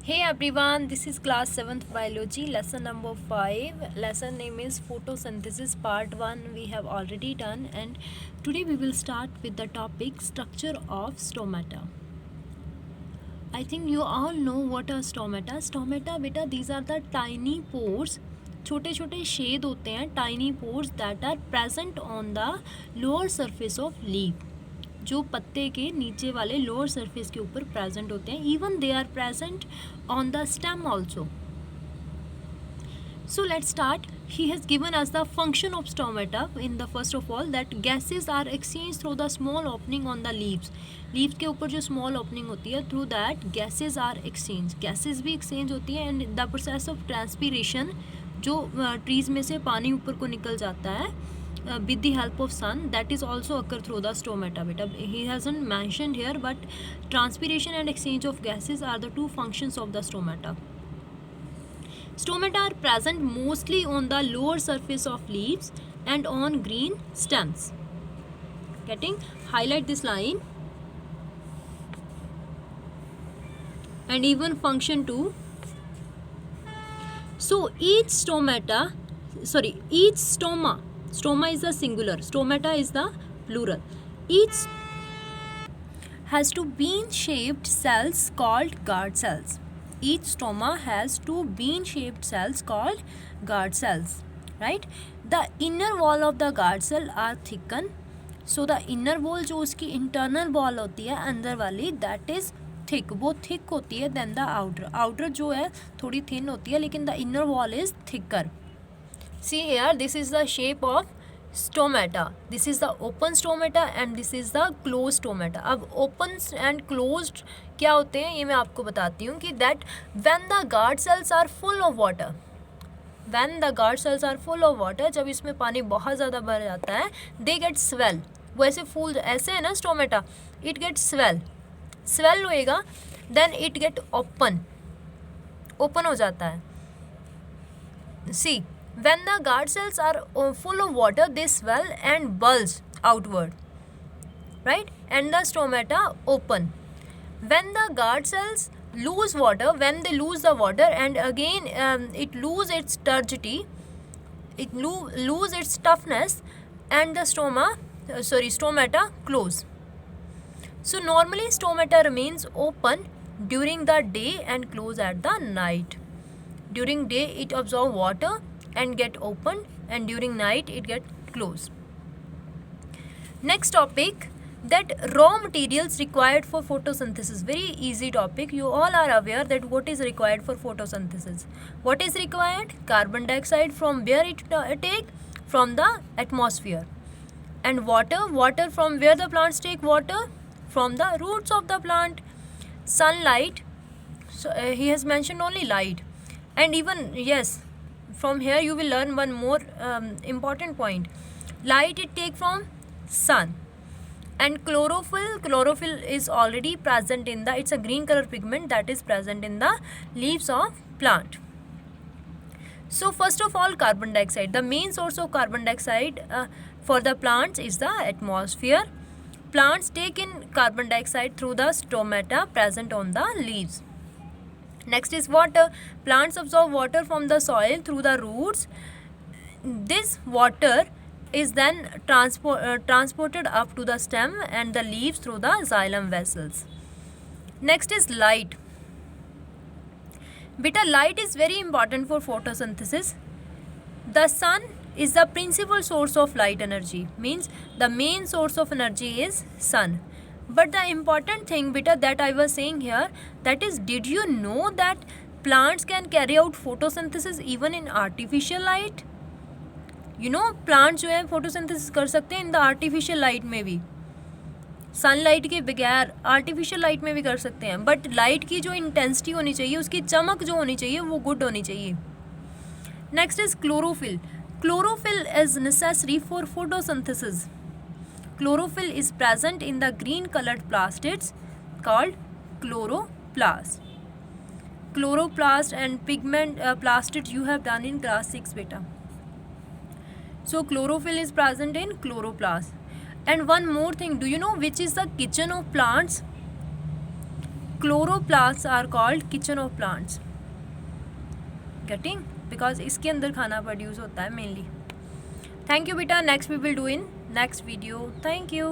Hey everyone, this is class 7th biology lesson number 5. Lesson name is photosynthesis part 1 we have already done, and today we will start with the topic structure of stomata. I think you all know what are stomata. Stomata beta, these are the tiny pores, छोटे छोटे छेद होते हैं, tiny pores that are present on the lower surface of leaf. जो पत्ते के नीचे वाले लोअर सरफेस के ऊपर प्रेजेंट होते हैं. Even they are present on the stem also. So let's start. He has given us the function of stomata in the first of all that gases are exchanged through the small opening on the leaves. Leaves के ऊपर जो small opening होती है, through that gases are exchanged. Gases भी exchange होती है, and the process of transpiration जो trees में से पानी ऊपर को निकल जाता है with the help of sun, that is also occur through the stomata beta. He hasn't mentioned here, but transpiration and exchange of gases are the two functions of the stomata. Stomata are present mostly on the lower surface of leaves and on green stems. Getting? Highlight this line. And even function 2. So each stoma, stoma is the singular, stomata is the plural. Each has two bean-shaped cells called guard cells. Each stoma has two bean-shaped cells called guard cells, right? The inner wall of the guard cell are thickened. So the inner wall जो उसकी internal wall होती है अंदर वाली, that is thick, वो thick होती है than the outer जो है थोड़ी thin होती है, लेकिन the inner wall is thicker. See here, this is the shape of stomata. This is the open stomata and this is the closed stomata. अब open and closed क्या होते हैं ये मैं आपको बताती हूँ कि that when the guard cells are full of water, when the guard cells are full of water, जब इसमें पानी बहुत ज़्यादा भर जाता है, they get swell. वो ऐसे फूल ऐसे है ना stomata, it gets swell होएगा, then it get open हो जाता है. See, when the guard cells are full of water, they swell and bulge outward, right? And the stomata open. When the guard cells lose water, when they lose the water and again it lose its turgidity, it lose its toughness, and the stomata close. So normally stomata remains open during the day and close at the night. During day it absorb water and get open, and during night it get closed. Next topic, that raw materials required for photosynthesis. Very easy topic. You all are aware that what is required for photosynthesis. What is required? Carbon dioxide. From where it take? From the atmosphere. And water from where the plants take water? From the roots of the plant. Sunlight, so he has mentioned only light. And even, yes, from here you will learn one more important point. Light it take from sun. And chlorophyll is already present in the, it's a green color pigment that is present in the leaves of plant. So first of all, carbon dioxide. The main source of carbon dioxide for the plants is the atmosphere. Plants take in carbon dioxide through the stomata present on the leaves. Next is water. Plants absorb water from the soil through the roots. This water is then transported up to the stem and the leaves through the xylem vessels. Next is light. Beta, light is very important for photosynthesis. The sun is the principal source of light energy. Means the main source of energy is sun. But the important thing beta that I was saying here, that is, did you know that plants can carry out photosynthesis even in artificial light? You know, plants जो है photosynthesis कर सकते हैं in the artificial light में भी, sunlight के बगैर artificial light में भी कर सकते हैं. But light की जो intensity होनी चाहिए, उसकी चमक जो होनी चाहिए वो good होनी चाहिए. Next is chlorophyll. Chlorophyll is necessary for photosynthesis. Chlorophyll is present in the green colored plastids called chloroplast. Chloroplast and pigment plastid you have done in class 6 beta. So chlorophyll is present in chloroplast. And one more thing, do you know which is the kitchen of plants? Chloroplast are called kitchen of plants. Getting, because इसके अंदर खाना produce होता है mainly. Thank you बेटा. Next we will do in next video. Thank you.